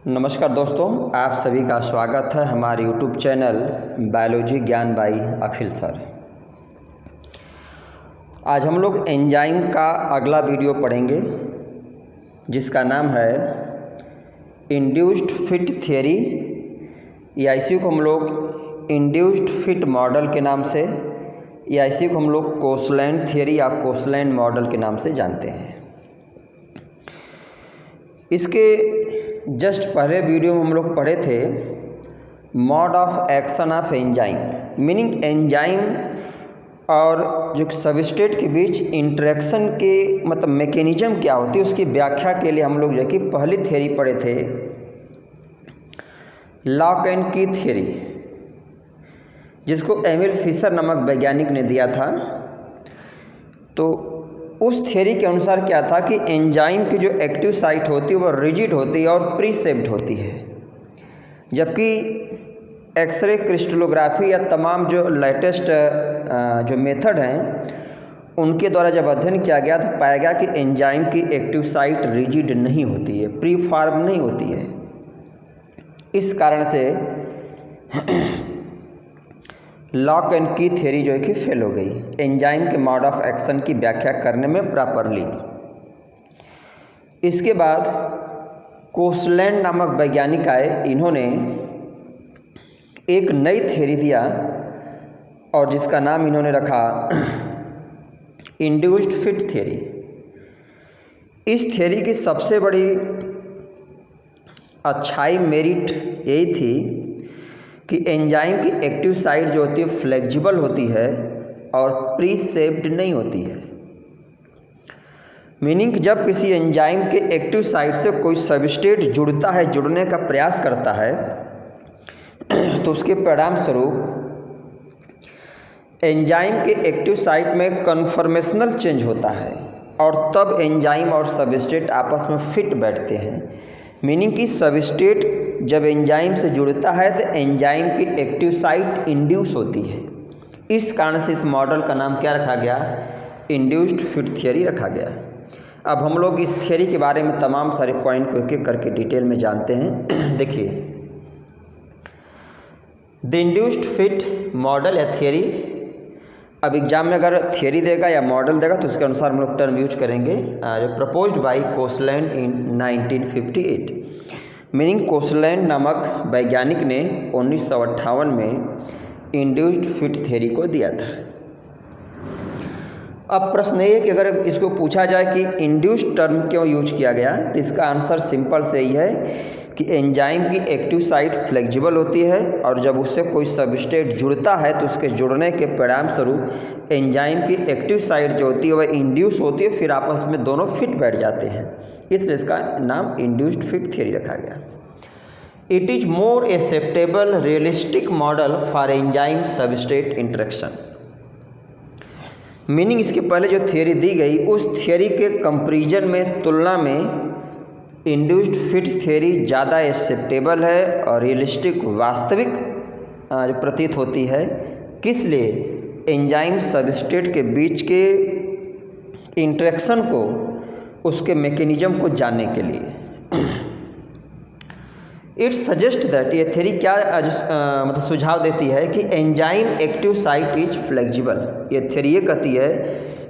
नमस्कार दोस्तों, आप सभी का स्वागत है हमारे यूट्यूब चैनल बायोलॉजी ज्ञान बाई अखिल सर। आज हम लोग एंजाइम का अगला वीडियो पढ़ेंगे जिसका नाम है इंड्यूस्ड फिट थियरी, या इसी को हम लोग इंड्यूस्ड फिट मॉडल के नाम से, या इसी को हम लोग कोसलैंड थियरी या कोसलैंड मॉडल के नाम से जानते हैं। इसके जस्ट पहले वीडियो में हम लोग पढ़े थे mode of action of enzyme, meaning enzyme और जो सबस्ट्रेट के बीच इंटरेक्शन के मतलब मैकेनिज्म क्या होती है उसकी व्याख्या के लिए हम लोग जो कि पहली थियरी पढ़े थे लॉक एंड की थियरी, जिसको एमिल फिशर नामक वैज्ञानिक ने दिया था। तो उस थियरी के अनुसार क्या था कि एंजाइम की जो एक्टिव साइट होती है वह रिजिड होती है और प्रीसेप्ड होती है, जबकि एक्सरे क्रिस्टलोग्राफी या तमाम जो लेटेस्ट जो मेथड हैं उनके द्वारा जब अध्ययन किया गया तो पाया गया कि एंजाइम की एक्टिव साइट रिजिड नहीं होती है, प्री फॉर्म नहीं होती है। इस कारण से लॉक एंड की थियरी जो है कि फेल हो गई, एंजाइम के मोड ऑफ एक्शन की व्याख्या करने में प्रॉपरली। इसके बाद कोसलैंड नामक वैज्ञानिक आए, इन्होंने एक नई थियरी दिया और जिसका नाम इन्होंने रखा इंड्यूस्ड फिट थियरी। इस थियरी की सबसे बड़ी अच्छाई मेरिट यही थी कि एंजाइम की एक्टिव साइट जो होती है फ्लेक्सिबल होती है और प्रीसेप्ड नहीं होती है। मीनिंग जब किसी एंजाइम के एक्टिव साइट से कोई सबस्ट्रेट जुड़ता है, जुड़ने का प्रयास करता है, तो उसके परिणाम स्वरूप एंजाइम के एक्टिव साइट में कन्फर्मेशनल चेंज होता है और तब एंजाइम और सबस्ट्रेट आपस में फिट बैठते हैं। मीनिंग कि सबस्ट्रेट जब एंजाइम से जुड़ता है तो एंजाइम की एक्टिव साइट इंड्यूस होती है। इस कारण से इस मॉडल का नाम क्या रखा गया? इंड्यूस्ड फिट थियरी रखा गया। अब हम लोग इस थियरी के बारे में तमाम सारे पॉइंट को एक एक करके डिटेल में जानते हैं। देखिए, द इंड्यूस्ड फिट मॉडल या थियरी, अब एग्जाम में अगर थियरी देगा या मॉडल देगा तो उसके अनुसार हम लोग टर्म यूज करेंगे। प्रपोज्ड बाय कोसलैंड इन 1958, मीनिंग कोसलैंड नामक वैज्ञानिक ने 1958 में इंड्यूस्ड फिट थियरी को दिया था। अब प्रश्न ये है कि अगर इसको पूछा जाए कि इंड्यूस्ड टर्म क्यों यूज किया गया, तो इसका आंसर सिंपल से ही है कि एंजाइम की एक्टिव साइट फ्लेक्सिबल होती है और जब उससे कोई सबस्ट्रेट जुड़ता है तो उसके जुड़ने के परिणाम स्वरूप एंजाइम की एक्टिव साइट जो होती है वह इंड्यूस होती है, फिर आपस में दोनों फिट बैठ जाते हैं। इसलिए इसका नाम इंड्यूस्ड फिट थियरी रखा गया। It is more acceptable realistic model for enzyme substrate interaction, meaning इसके पहले जो थियरी दी गई उस थियरी के कंपैरिजन में, तुलना में इंड्यूस्ड फिट थियरी ज़्यादा एक्सेप्टेबल है और रियलिस्टिक वास्तविक प्रतीत होती है। किस लिए? एंजाइम सबस्ट्रेट के बीच के इंटरेक्शन को, उसके मैकेनिज्म को जानने के लिए। इट सजेस्ट दैट, ये थियरी क्या मतलब सुझाव देती है कि enzyme active site is flexible. ये थियरी ये कहती है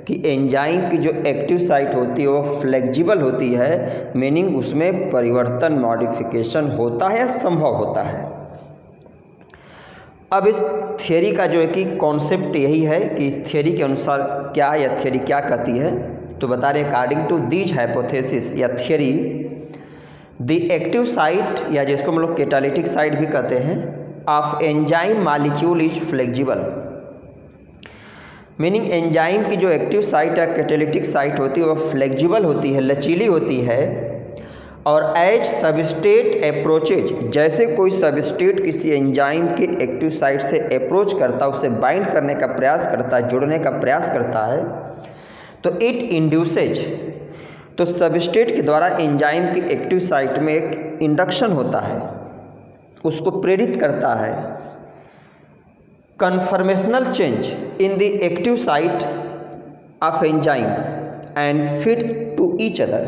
कि एंजाइम की जो एक्टिव साइट होती है वो फ्लेक्सिबल होती है, मीनिंग उसमें परिवर्तन, मॉडिफिकेशन होता है या संभव होता है। अब इस थियरी का जो है कि कॉन्सेप्ट यही है कि इस थियरी के अनुसार क्या, या थियरी क्या कहती है, तो बता रहे अकॉर्डिंग टू दीज हाइपोथेसिस या थियरी, द एक्टिव साइट या जिसको हम लोग कैटालिटिक साइट भी कहते हैं of enzyme molecule is flexible, meaning enzyme की जो एक्टिव साइट या कैटालिटिक साइट होती है वह फ्लेक्सिबल होती है, लचीली होती है। और एज सबस्ट्रेट अप्रोचेज, जैसे कोई सबस्ट्रेट किसी एंजाइम के एक्टिव साइट से अप्रोच करता है, उसे बाइंड करने का प्रयास करता है, जुड़ने का प्रयास करता है, तो इट इंड्यूसेज, तो सबस्ट्रेट के द्वारा एंजाइम की एक्टिव साइट में एक इंडक्शन होता है, उसको प्रेरित करता है, conformational change in the active site of enzyme and fit to each other,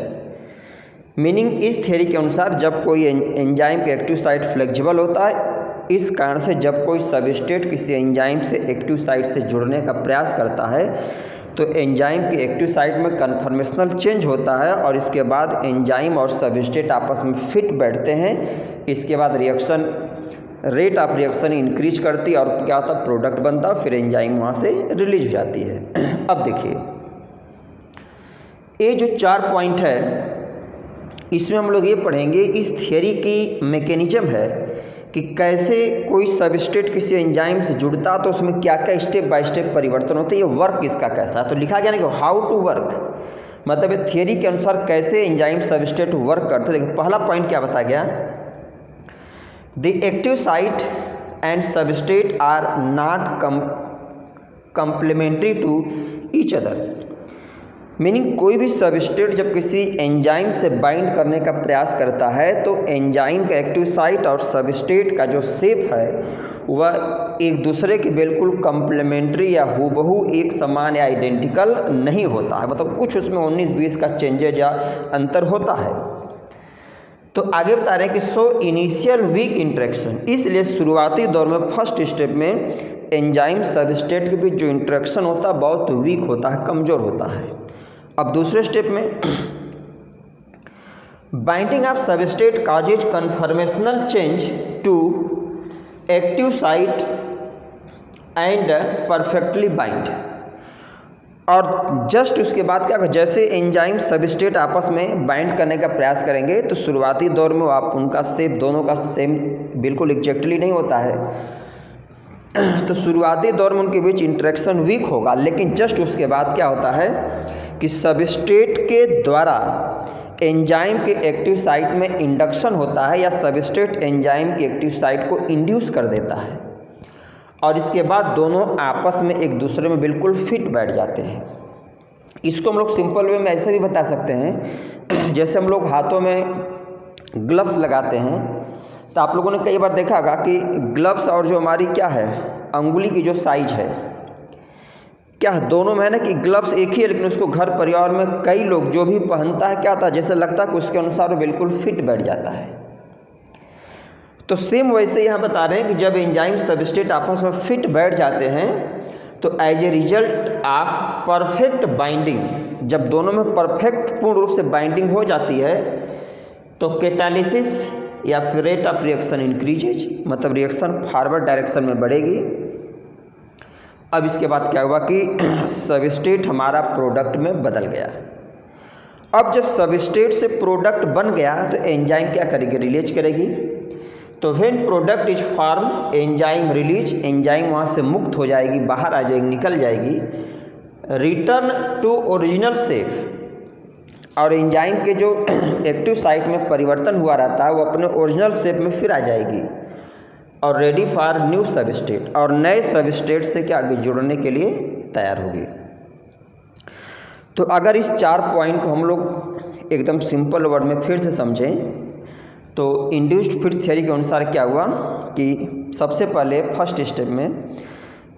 meaning इस थ्योरी के अनुसार जब कोई एंजाइम का एक्टिव साइट फ्लेक्सिबल होता है, इस कारण से जब कोई सबस्ट्रेट किसी एंजाइम से एक्टिव साइट से जुड़ने का प्रयास करता है तो एंजाइम के एक्टिव साइट में कन्फर्मेशनल चेंज होता है और इसके बाद एंजाइम और सबस्ट्रेट आपस में फिट बैठते हैं। इसके बाद reaction rate of reaction increase करती है और क्या होता है, प्रोडक्ट बनता है, फिर एंजाइम वहाँ से रिलीज हो जाती है। अब देखिए ये जो 4 पॉइंट है इसमें हम लोग ये पढ़ेंगे इस थियरी की मैकेनिज्म है कि कैसे कोई सबस्ट्रेट किसी एंजाइम से जुड़ता तो उसमें क्या क्या स्टेप बाय स्टेप परिवर्तन होते हैं, ये वर्क इसका कैसा। तो लिखा गया ना कि हाउ टू वर्क, मतलब थियरी के अनुसार कैसे एंजाइम सबस्ट्रेट वर्क करते। देखिए पहला पॉइंट क्या बताया गया, the active site and substrate are not complementary to each other. Meaning कोई भी सबस्ट्रेट जब किसी एंजाइम से बाइंड करने का प्रयास करता है तो एंजाइम का एक्टिव साइट और सबस्ट्रेट का जो शेप है वह एक दूसरे के बिल्कुल कंप्लीमेंट्री या हूबहू एक समान या आइडेंटिकल नहीं होता है, मतलब कुछ उसमें 19-20 का चेंजेज या अंतर होता है। तो आगे बता रहे हैं कि सो इनिशियल वीक इंटरेक्शन, इसलिए शुरुआती दौर में फर्स्ट स्टेप में एंजाइम सबस्ट्रेट के बीच जो इंटरेक्शन होता है बहुत वीक होता है, कमज़ोर होता है। अब दूसरे स्टेप में binding of substrate causes conformational change to active site and perfectly bind. और जस्ट उसके बाद क्या, जैसे एंजाइम सबस्ट्रेट आपस में बाइंड करने का प्रयास करेंगे तो शुरुआती दौर में आप उनका शेप दोनों का सेम बिल्कुल एग्जैक्टली नहीं होता है, तो शुरुआती दौर में उनके बीच इंटरेक्शन वीक होगा। लेकिन जस्ट उसके बाद क्या होता है कि सबस्ट्रेट के द्वारा एंजाइम के एक्टिव साइट में इंडक्शन होता है या सबस्ट्रेट एंजाइम के एक्टिव साइट को इंड्यूस कर देता है और इसके बाद दोनों आपस में एक दूसरे में बिल्कुल फिट बैठ जाते हैं। इसको हम लोग सिंपल वे में ऐसे भी बता सकते हैं, जैसे हम लोग हाथों में ग्लव्स लगाते हैं तो आप लोगों ने कई बार देखा होगा कि ग्लव्स और जो हमारी क्या है अंगुली की जो साइज है क्या दोनों में है ना कि ग्लव्स एक ही है, लेकिन उसको घर परिवार में कई लोग जो भी पहनता है क्या होता है जैसे लगता है कि उसके अनुसार वो बिल्कुल फिट बैठ जाता है। तो सेम वैसे यहाँ बता रहे हैं कि जब एंजाइम सबस्ट्रेट आपस में फिट बैठ जाते हैं तो as a result of perfect binding, जब दोनों में परफेक्ट पूर्ण रूप से बाइंडिंग हो जाती है तो कैटालिसिस या फिर रेट ऑफ रिएक्शन इंक्रीजेज, मतलब रिएक्शन फॉरवर्ड डायरेक्शन में बढ़ेगी। अब इसके बाद क्या हुआ कि सबस्ट्रेट हमारा प्रोडक्ट में बदल गया। अब जब सबस्ट्रेट से प्रोडक्ट बन गया तो एंजाइम क्या करेगी, रिलीज करेगी। तो when product is form enzyme release, enzyme वहाँ से मुक्त हो जाएगी, बाहर आ जाएगी, निकल जाएगी, रिटर्न टू ओरिजिनल शेप। और एंजाइम के जो एक्टिव साइट में परिवर्तन हुआ रहता है वो अपने ओरिजिनल शेप में फिर आ जाएगी और रेडी फॉर न्यू सबस्ट्रेट, और नए सबस्ट्रेट से क्या आगे जुड़ने के लिए तैयार होगी। तो अगर इस 4 पॉइंट को हम लोग एकदम सिंपल वर्ड में फिर से समझें तो इंड्यूस्ड फिट थ्योरी के अनुसार क्या हुआ कि सबसे पहले फर्स्ट स्टेप में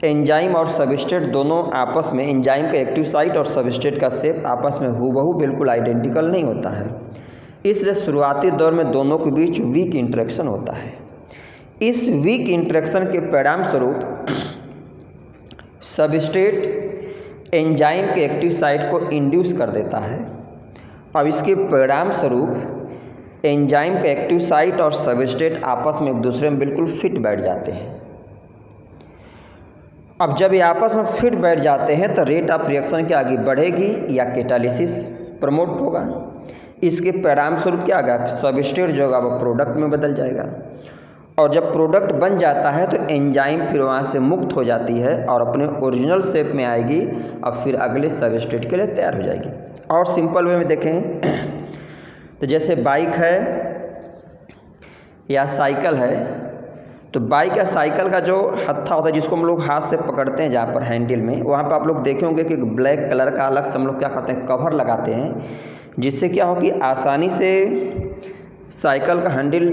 एंजाइम और सबस्ट्रेट दोनों आपस में, एंजाइम का एक्टिव साइट और सबस्ट्रेट का शेप आपस में हूबहू बिल्कुल आइडेंटिकल नहीं होता है, इसलिए शुरुआती दौर में दोनों के बीच वीक इंटरेक्शन होता है। इस वीक इंटरेक्शन के परिणाम स्वरूप सबस्ट्रेट एंजाइम के एक्टिव साइट को इंड्यूस कर देता है। अब इसके परिणाम स्वरूप एंजाइम का एक्टिव साइट और सबस्ट्रेट आपस में एक दूसरे में बिल्कुल फिट बैठ जाते हैं। अब जब ये आपस में फिट बैठ जाते हैं तो रेट ऑफ रिएक्शन क्या आगे बढ़ेगी या कैटालिसिस प्रमोट होगा। इसके परिणाम स्वरूप क्या होगा, सबस्ट्रेट जो होगा वो प्रोडक्ट में बदल जाएगा और जब प्रोडक्ट बन जाता है तो एंजाइम फिर वहाँ से मुक्त हो जाती है और अपने ओरिजिनल शेप में आएगी, अब फिर अगले सबस्ट्रेट के लिए तैयार हो जाएगी। और सिंपल वे में देखें तो जैसे बाइक है या साइकिल है, तो बाइक या साइकिल का जो हत्था होता है जिसको हम लोग हाथ से पकड़ते हैं जहाँ पर हैंडल में, वहाँ पर आप लोग देखे होंगे कि ब्लैक कलर का अलग से हम लोग क्या करते हैं कवर लगाते हैं, जिससे क्या हो कि आसानी से साइकिल का हैंडल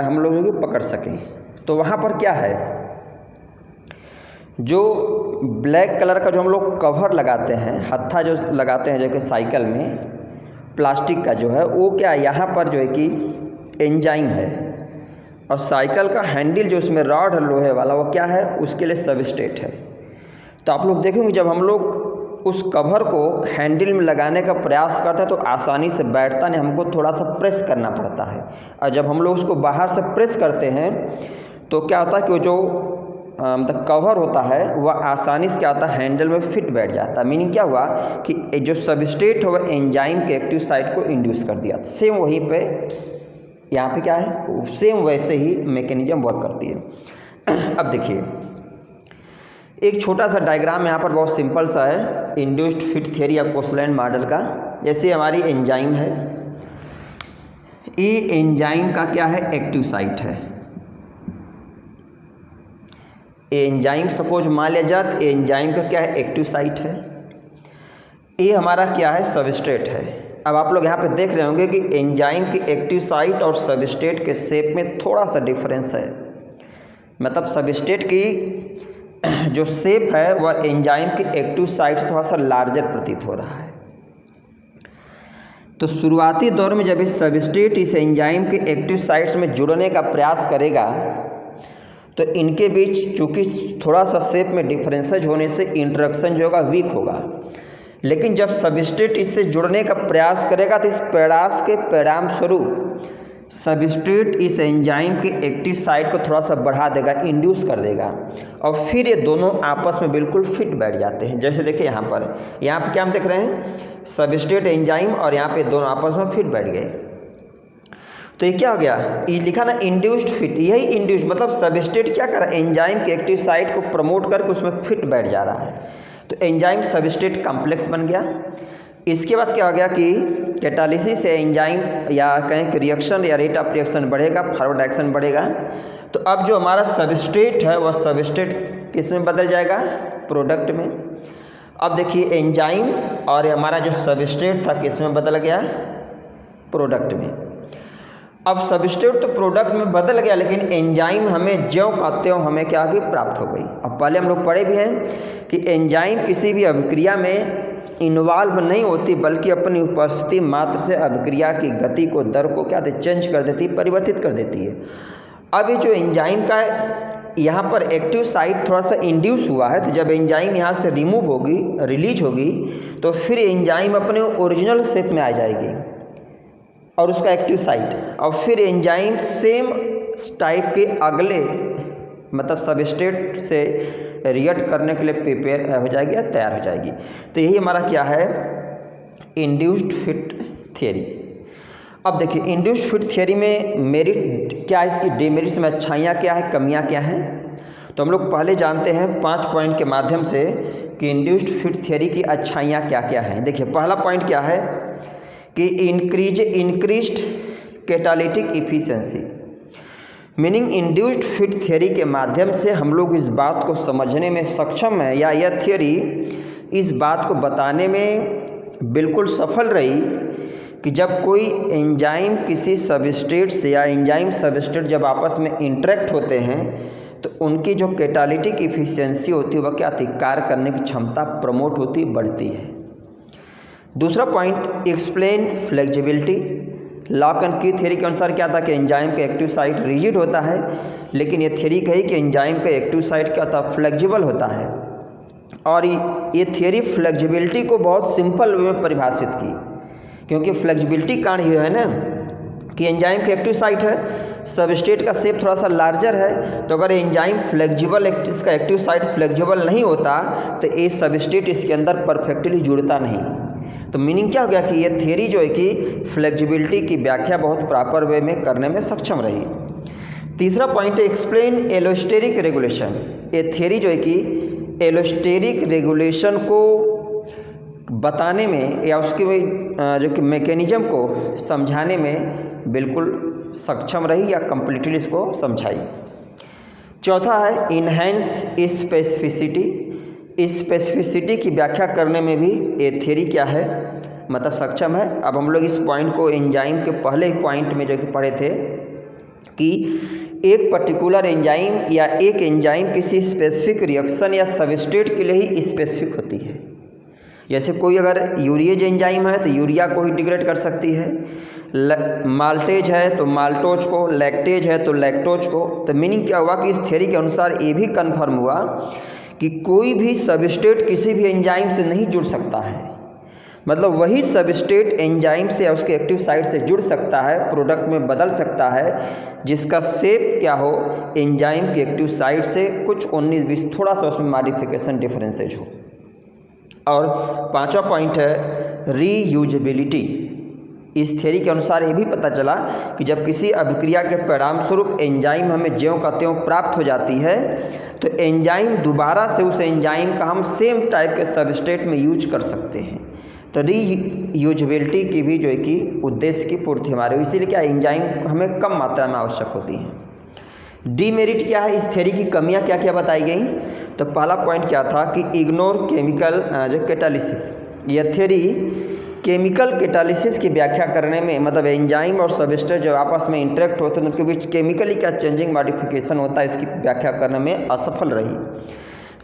हम लोग पकड़ सकें। तो वहाँ पर क्या है, जो ब्लैक कलर का जो हम लोग कवर लगाते हैं, हत्था जो लगाते हैं जो कि साइकिल में, प्लास्टिक का जो है वो क्या यहाँ पर जो है कि एंजाइम है, और साइकिल का हैंडल जो उसमें रॉड है लोहे वाला वो क्या है, उसके लिए सबस्ट्रेट है। तो आप लोग देखेंगे जब हम लोग उस कवर को हैंडल में लगाने का प्रयास करते हैं तो आसानी से बैठता नहीं, हमको थोड़ा सा प्रेस करना पड़ता है। और जब हम लोग उसको बाहर से प्रेस करते हैं तो क्या होता है कि वो जो मतलब कवर होता है वह आसानी से क्या होता है हैंडल में फिट बैठ जाता है। मीनिंग क्या हुआ कि जो सबस्ट्रेट हो वह एंजाइम के एक्टिव साइट को इंड्यूस कर दिया। सेम वहीं पे यहाँ पे क्या है, सेम वैसे ही मैकेनिज्म वर्क करती है। अब देखिए एक छोटा सा डायग्राम यहाँ पर बहुत सिंपल सा है इंड्यूस्ड फिट थियरी या कोसलैंड मॉडल का। जैसे हमारी एंजाइम है, ये एंजाइम का क्या है, एक्टिव साइट है। एंजाइम सपोज मान लिया जाए एंजाइम का क्या है, एक्टिव साइट है। ये हमारा क्या है, सबस्ट्रेट है। अब आप लोग यहाँ पे देख रहे होंगे कि एंजाइम की एक्टिव साइट और सबस्ट्रेट के शेप में थोड़ा सा डिफरेंस है। मतलब सबस्ट्रेट की जो शेप है वह एंजाइम की एक्टिव साइट से थोड़ा सा लार्जर प्रतीत हो रहा है। तो शुरुआती दौर में जब इस सबस्ट्रेट इस एंजाइम के एक्टिव साइट्स में जुड़ने का प्रयास करेगा तो इनके बीच चूँकि थोड़ा सा शेप में डिफरेंसेज होने से इंटरेक्शन जो होगा वीक होगा। लेकिन जब सबस्ट्रेट इससे जुड़ने का प्रयास करेगा तो इस प्रयास के परिणाम स्वरूप सबस्ट्रेट इस एंजाइम के एक्टिव साइट को थोड़ा सा बढ़ा देगा, इंड्यूस कर देगा, और फिर ये दोनों आपस में बिल्कुल फिट बैठ जाते हैं। जैसे देखिए यहाँ पे क्या हम देख रहे हैं, सबस्ट्रेट एंजाइम, और यहाँ पे दोनों आपस में फिट बैठ गए। तो ये क्या हो गया, ये लिखा ना इंड्यूस्ड फिट, यही इंड्यूस्ड मतलब सबस्ट्रेट क्या कर रहा है, एंजाइम के एक्टिव साइट को प्रमोट करके उसमें फिट बैठ जा रहा है। तो एंजाइम सबस्ट्रेट कॉम्प्लेक्स बन गया। इसके बाद क्या हो गया कि कैटालिसिस से एंजाइम या कहें कि रिएक्शन या रेट ऑफ रिएक्शन बढ़ेगा, फॉरवर्ड एक्शन बढ़ेगा। तो अब जो हमारा सबस्ट्रेट है वह सबस्ट्रेट किस में बदल जाएगा, प्रोडक्ट में। अब देखिए एंजाइम और हमारा जो सबस्ट्रेट था किस में बदल गया, प्रोडक्ट में। अब सबस्ट्रेट तो प्रोडक्ट में बदल गया, लेकिन एंजाइम हमें ज्यों का त्यों हमें क्या आगे प्राप्त हो गई। अब पहले हम लोग पढ़े भी हैं कि एंजाइम किसी भी अभिक्रिया में इन्वॉल्व नहीं होती, बल्कि अपनी उपस्थिति मात्र से अभिक्रिया की गति को, दर को क्या चेंज कर देती है, परिवर्तित कर देती है। अब ये जो एंजाइम का यहाँ पर एक्टिव साइट थोड़ा सा इंड्यूस हुआ है, तो जब एंजाइम यहाँ से रिमूव होगी, रिलीज होगी, तो फिर एंजाइम अपने ओरिजिनल शेप में आ जाएगी और उसका एक्टिव साइट, और फिर एंजाइम सेम टाइप के अगले मतलब सबस्ट्रेट से रिएक्ट करने के लिए प्रिपेयर हो जाएगी या तैयार हो जाएगी। तो यही हमारा क्या है, इंड्यूस्ड फिट थियरी। अब देखिए इंड्यूस्ड फिट थियरी में मेरिट क्या है, इसकी डिमेरिट्स में अच्छाइयाँ क्या है, कमियाँ क्या हैं। तो हम लोग पहले जानते हैं 5 पॉइंट के माध्यम से कि इंड्यूस्ड फिट थियरी की अच्छाइयाँ क्या क्या हैं। देखिए पहला पॉइंट क्या है कि increased catalytic efficiency, meaning induced fit theory के माध्यम से हम लोग इस बात को समझने में सक्षम हैं, या यह थियरी इस बात को बताने में बिल्कुल सफल रही कि जब कोई एंजाइम किसी सबस्ट्रेट से या एंजाइम सबस्ट्रेट जब आपस में इंटरेक्ट होते हैं तो उनकी जो कैटालिटिक इफिशिएंसी होती है वह क्या होती है, कार्य करने की क्षमता प्रमोट होती, बढ़ती है। दूसरा point, explain flexibility. Lock and की थियरी के अनुसार क्या था कि एंजाइम का एक्टिव साइट रिजिड होता है, लेकिन ये थियरी कही कि एंजाइम का एक्टिव साइट क्या होता है, फ्लेक्सिबल होता है। और ये थियरी फ्लेक्सिबिलिटी को बहुत सिंपल वे में परिभाषित की, क्योंकि फ्लेक्सिबिलिटी कारण ये है ना कि एंजाइम की एक्टिव साइट है, सबस्ट्रेट का शेप थोड़ा सा लार्जर है, तो अगर एंजाइम फ्लेक्सिबल इसका एक्टिव साइट फ्लेक्सिबल नहीं होता तो ये सबस्ट्रेट इसके अंदर परफेक्टली जुड़ता नहीं। तो मीनिंग क्या हो गया कि ये थियरी जो है कि फ्लेक्सिबिलिटी की व्याख्या बहुत प्रॉपर वे में करने में सक्षम रही। तीसरा पॉइंट है एक्सप्लेन एलोस्टेरिक रेगुलेशन। ये थियरी जो है कि एलोस्टेरिक रेगुलेशन को बताने में या उसके जो कि मैकेनिज्म को समझाने में बिल्कुल सक्षम रही या कम्प्लीटली इसको समझाई। चौथा है इन्हेंस स्पेसिफिसिटी। इस स्पेसिफिसिटी की व्याख्या करने में भी ये थियरी क्या है, मतलब सक्षम है। अब हम लोग इस पॉइंट को एंजाइम के पहले पॉइंट में जो कि पढ़े थे कि एक पर्टिकुलर एंजाइम या एक एंजाइम किसी स्पेसिफिक रिएक्शन या सबस्ट्रेट के लिए ही स्पेसिफिक होती है। जैसे कोई अगर यूरिएज एंजाइम है तो यूरिया को ही डिग्रेड कर सकती है, माल्टेज है तो माल्टोज को, लैक्टेज है तो लैक्टोज को। तो मीनिंग क्या हुआ कि इस थ्योरी के अनुसार ये भी कन्फर्म हुआ कि कोई भी सबस्ट्रेट किसी भी एंजाइम से नहीं जुड़ सकता है, मतलब वही सबस्ट्रेट एंजाइम से या उसके एक्टिव साइट से जुड़ सकता है, प्रोडक्ट में बदल सकता है, जिसका शेप क्या हो एंजाइम के एक्टिव साइट से कुछ 19-20 थोड़ा सा उसमें मॉडिफिकेशन डिफरेंसेज हो। और पांचवा पॉइंट है रीयूजेबिलिटी। इस थ्योरी के अनुसार ये भी पता चला कि जब किसी अभिक्रिया के परिणाम स्वरूप एंजाइम हमें ज्यों का त्यों प्राप्त हो जाती है तो एंजाइम दोबारा से उस एंजाइम का हम सेम टाइप के सबस्ट्रेट में यूज कर सकते हैं। तो रीयूजेबिलिटी की भी जो है कि उद्देश्य की पूर्ति हमारे, इसीलिए क्या एंजाइम हमें कम मात्रा में आवश्यक होती हैं। डीमेरिट क्या है, इस थ्योरी की कमियां क्या क्या बताई गई। तो पहला पॉइंट क्या था कि इग्नोर केमिकल जो कैटालिसिस। यह थ्योरी केमिकल कैटालिसिस की व्याख्या करने में, मतलब एंजाइम और सबस्ट्रेट जो आपस में इंटरेक्ट होते हैं उनके बीच केमिकली क्या चेंजिंग मॉडिफिकेशन होता है, इसकी व्याख्या करने में असफल रही।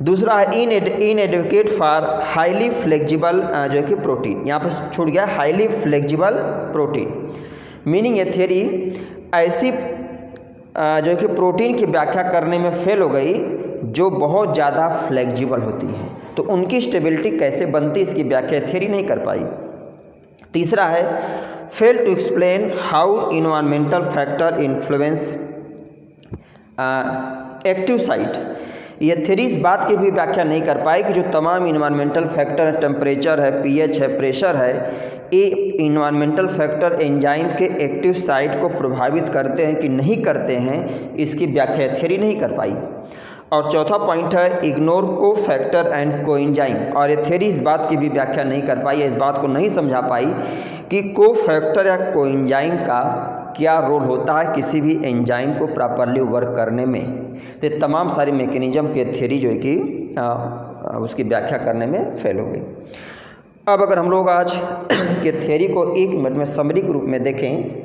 दूसरा है इनएडवोकेट फॉर हाईली फ्लेक्सिबल जो है कि प्रोटीन, यहाँ पर छूट गया हाईली फ्लेक्सिबल प्रोटीन। मीनिंग ये थ्योरी ऐसी जो है कि प्रोटीन की व्याख्या करने में फेल हो गई जो बहुत ज़्यादा फ्लेक्सिबल होती है, तो उनकी स्टेबिलिटी कैसे बनती इसकी व्याख्या थ्योरी नहीं कर पाई। तीसरा है fail to explain how environmental factor influence active site. ये थ्योरी इस बात की भी व्याख्या नहीं कर पाई कि जो तमाम इन्वायरमेंटल फैक्टर है, टेम्परेचर है, पीएच है, प्रेशर है, ये इन्वायरमेंटल फैक्टर एंजाइम के एक्टिव साइट को प्रभावित करते हैं कि नहीं करते हैं, इसकी व्याख्या थ्योरी नहीं कर पाई। और चौथा पॉइंट है इग्नोर को फैक्टर एंड कोएंजाइम, और ये थ्योरी इस बात की भी व्याख्या नहीं कर पाई, इस बात को नहीं समझा पाई कि को फैक्टर या कोएंजाइम का क्या रोल होता है किसी भी एंजाइम को प्रॉपरली वर्क करने में। तो तमाम सारी मैकेनिज्म के थ्योरी जो है कि उसकी व्याख्या करने में फेल हो गई। अब अगर हम लोग आज के थ्योरी को 1 मिनट में समरी के रूप में देखें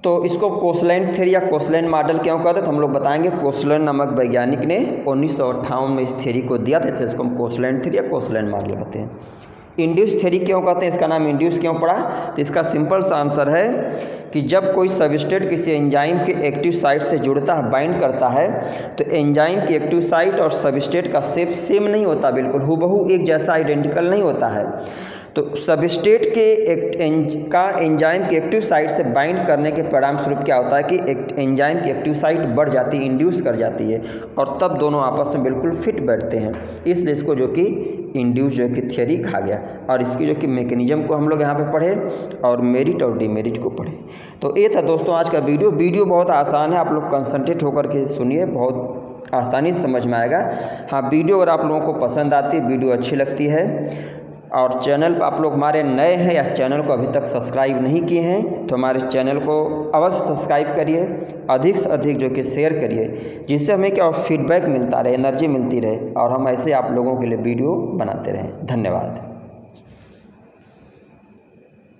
तो इसको कोसलैंड थ्योरी या कोसलैंड मॉडल क्यों कहते हैं, तो हम लोग बताएंगे कोसलैंड नामक वैज्ञानिक ने 1958 में इस थ्योरी को दिया था, इसलिए इसको हम कोसलैंड थ्योरी या कोसलैंड मॉडल कहते हैं। इंड्यूस थ्योरी क्यों कहते हैं, इसका नाम इंड्यूस क्यों पड़ा, तो इसका सिंपल सा आंसर है कि जब कोई सबस्ट्रेट किसी एंजाइम के एक्टिव साइट से जुड़ता है, बाइंड करता है, तो एंजाइम की एक्टिव साइट और सबस्ट्रेट का शेप सेम नहीं होता, बिल्कुल हूबहू एक जैसा आइडेंटिकल नहीं होता है। तो सबस्ट्रेट के एंजाइम की एक्टिव साइट से बाइंड करने के परिणाम स्वरूप क्या होता है कि एंजाइम की एक्टिव साइट बढ़ जाती है, इंड्यूस कर जाती है, और तब दोनों आपस में बिल्कुल फिट बैठते हैं, इसलिए इसको जो कि इंड्यूस जो कि थ्योरी कहा गया। और इसकी जो कि मैकेनिज्म को हम लोग यहाँ पे पढ़े और मेरिट और डीमेरिट को पढ़े। तो ये था दोस्तों आज का वीडियो बहुत आसान है, आप लोग कंसंट्रेट होकर के सुनिए, बहुत आसानी से समझ में आएगा। हाँ, वीडियो अगर आप लोगों को पसंद आती है, वीडियो अच्छी लगती है और चैनल पर आप लोग हमारे नए हैं या चैनल को अभी तक सब्सक्राइब नहीं किए हैं तो हमारे चैनल को अवश्य सब्सक्राइब करिए, अधिक से अधिक जो कि शेयर करिए, जिससे हमें क्या फीडबैक मिलता रहे, एनर्जी मिलती रहे और हम ऐसे आप लोगों के लिए वीडियो बनाते रहें। धन्यवाद।